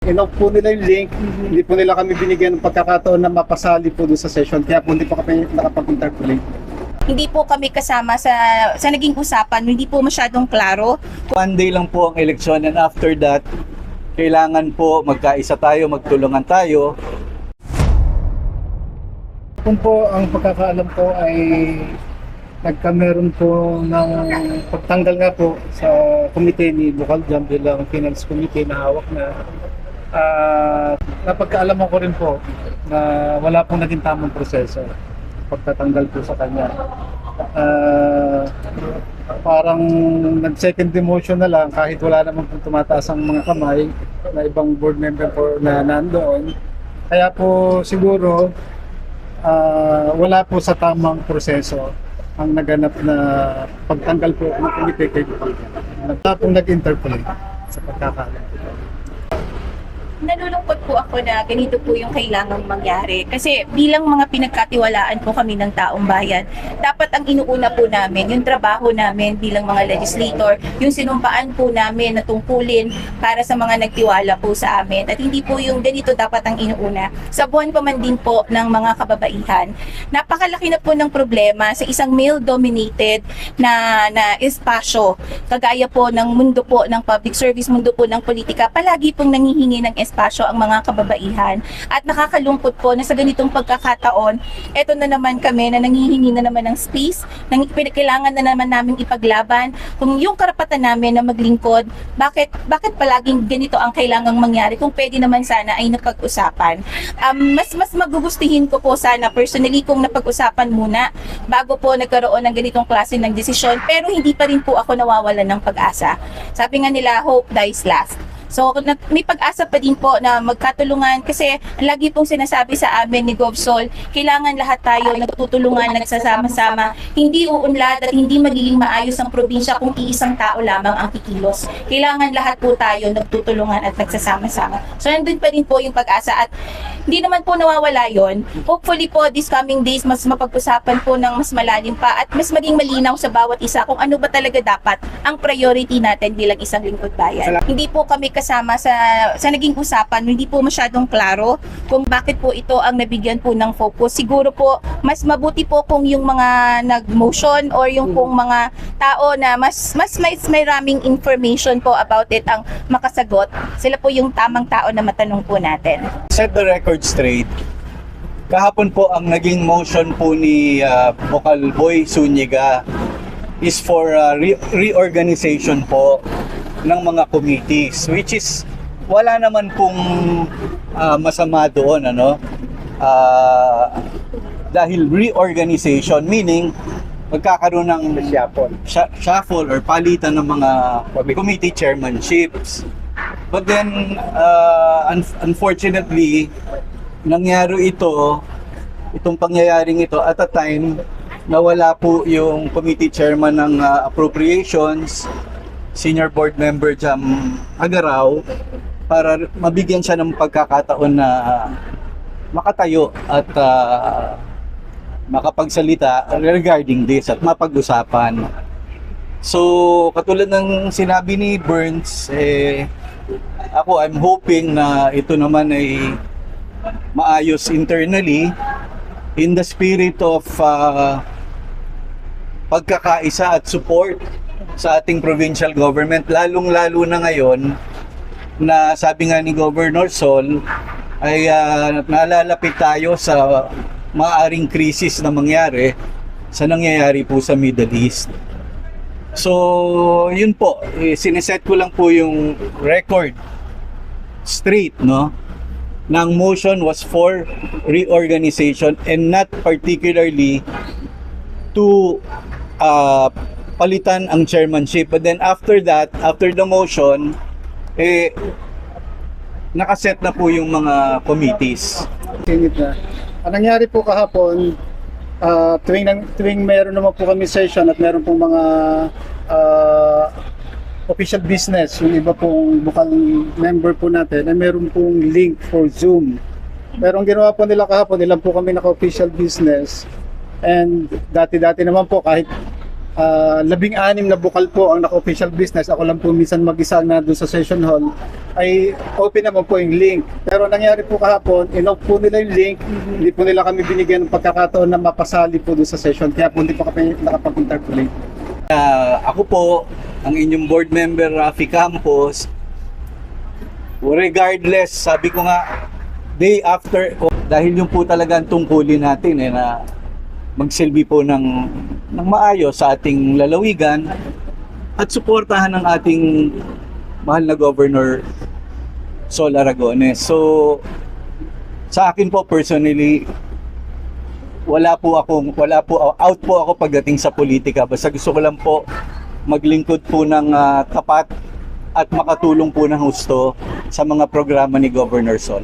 Inoff po nila yung link, hindi po nila kami binigyan ng pagkakataon na mapasali po doon sa session, kaya po hindi po kami nakapag-interpolate. Hindi po kami kasama sa naging usapan, hindi po masyadong klaro. One day lang po ang eleksyon and after that, kailangan po magkaisa tayo, magtulungan tayo. Kung po ang pagkakaalam ko ay nagkameron po ng pagtanggal nga po sa komite ni Bukal Jam bilang finance committee na hawak na napagkaalaman ko rin po na wala pong naging tamang proseso pagtatanggal po sa kanya. Parang nag-second demotion na lang kahit wala naman pong tumataas ang mga kamay na ibang board member po na nandoon. Kaya po siguro wala po sa tamang proseso ang naganap na pagtanggal po ng komite kay Bukal Jam. Wala pong nag-interpolate sa pagkakaalam. Nalulungkot po ako na ganito po yung kailangang mangyari. Kasi bilang mga pinagkatiwalaan po kami ng taong bayan, dapat ang inuuna po namin, yung trabaho namin bilang mga legislator, yung sinumpaan po namin na tungkulin para sa mga nagtiwala po sa amin. At hindi po yung ganito dapat ang inuuna. Sa buwan pa man din po ng mga kababaihan, napakalaki na po ng problema sa isang male-dominated na espasyo. Kagaya po ng mundo po ng public service, mundo po ng politika, palagi pong nangihingi ng espasyo ang mga kababaihan. At nakakalungkot po na sa ganitong pagkakataon, eto na naman kami na nangihingi na naman ng space, kailangan na naman namin ipaglaban kung yung karapatan namin na maglingkod, bakit palaging ganito ang kailangang mangyari kung pwede naman sana ay napag-usapan. Mas magugustuhin ko po sana personally kung napag-usapan muna bago po nagkaroon ng ganitong klase ng desisyon, pero hindi pa rin po ako nawawalan ng pag-asa. Sabi nga nila, hope dies last. So, may pag-asa pa din po na magkatulungan kasi lagi pong sinasabi sa amin ni Govsol, kailangan lahat tayo nagtutulungan, nagsasama-sama. Hindi uunlad at hindi magiging maayos ang probinsya kung iisang tao lamang ang kikilos. Kailangan lahat po tayo nagtutulungan at nagsasama-sama. So, nandun pa din po yung pag-asa at hindi naman po nawawala yon. Hopefully po, this coming days, mas mapag-usapan po ng mas malalim pa at mas maging malinaw sa bawat isa kung ano ba talaga dapat ang priority natin bilang isang lingkod bayan. Hindi po kami kasama sa naging usapan, hindi po masyadong klaro kung bakit po ito ang nabigyan po ng focus. Siguro po, mas mabuti po kung yung mga nag-motion or yung pong mga tao na mas may raming information po about it ang makasagot. Sila po yung tamang tao na matanong po natin. Set the record straight. Kahapon po ang naging motion po ni Bukal Boy Zuniga is for reorganization po ng mga committees, which is wala naman pong masama doon, dahil reorganization meaning magkakaroon ng shuffle or palitan ng mga committee chairmanships. But then unfortunately nangyari itong pangyayaring ito at a time na wala po yung committee chairman ng appropriations, senior board member Jam Agaraw, para mabigyan siya ng pagkakataon na makatayo at makapagsalita regarding this at mapag-usapan. So, katulad ng sinabi ni Burns, I'm hoping na ito naman ay maayos internally in the spirit of pagkakaisa at support sa ating provincial government, lalong-lalo na ngayon na sabi nga ni Governor Sol ay nalalapit tayo sa maaaring krisis na mangyari sa nangyayari po sa Middle East. So, yun po, sineset ko lang po yung record straight, ng motion was for reorganization and not particularly to palitan ang chairmanship. But then after that, after the motion, nakaset na po yung mga committees. Sinit na. Ang nangyari po kahapon, tuwing meron naman po kami session at meron pong mga official business, yung iba pong Bukal member po natin, ay meron pong link for Zoom. Pero ang ginawa po nila kahapon, ilan po kami naka-official business. And dati-dati naman po, kahit 16 na bukal po ang naka-official business. Ako lang po minsan mag-isa na doon sa session hall, ay open naman po yung link. Pero nangyari po kahapon, in-off po nila yung link, hindi po nila kami binigyan ng pagkakataon na mapasali po doon sa session, kaya po hindi po kami nakapag-interpolate. Ako po, ang inyong board member, Rafi Campos, regardless, sabi ko nga, day after, dahil yung po talaga ang tungkulin natin na magsilbi po ng maayos sa ating lalawigan at suportahan ng ating mahal na Governor Sol Aragones. So, sa akin po personally, out po ako pagdating sa politika. Basta gusto ko lang po maglingkod po ng tapat at makatulong po ng husto sa mga programa ni Governor Sol.